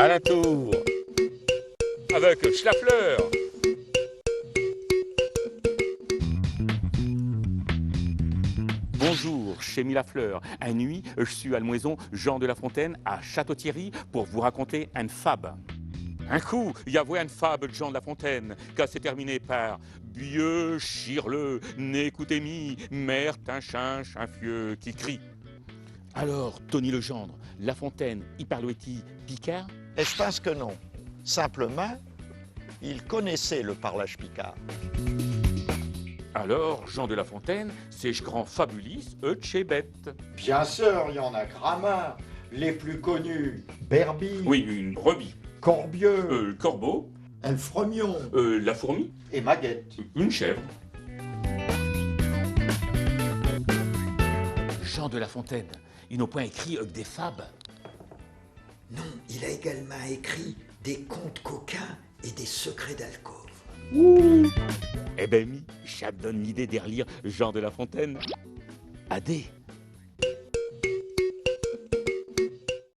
À la tour, avec Schlafleur. Bonjour, chez Milafleur. À nuit, je suis à la maison Jean de La Fontaine à Château-Thierry pour vous raconter une fable. Un coup, il y avait une fable de Jean de La Fontaine, qui s'est terminée par Bieux, chirleux, n'écoutez-mi, mère, un chinche, un fieux qui crie. Alors, Tony Legendre, La Fontaine, y parle-t-il Picard? Et je pense que non. Simplement, il connaissait le parlage picard. Alors, Jean de La Fontaine, c'est grand fabulis, bête. Bien sûr, il y en a grammaire. Les plus connus, Berby, Oui, une brebis. Corbieux, Le corbeau, Elfremion la fourmi, et Maguette. une chèvre. Jean de La Fontaine, il n'a point écrit des fables. Non, il a également écrit des contes coquins et des secrets d'alcôve. Eh ben, ça me donne l'idée de relire Jean de La Fontaine. Adé.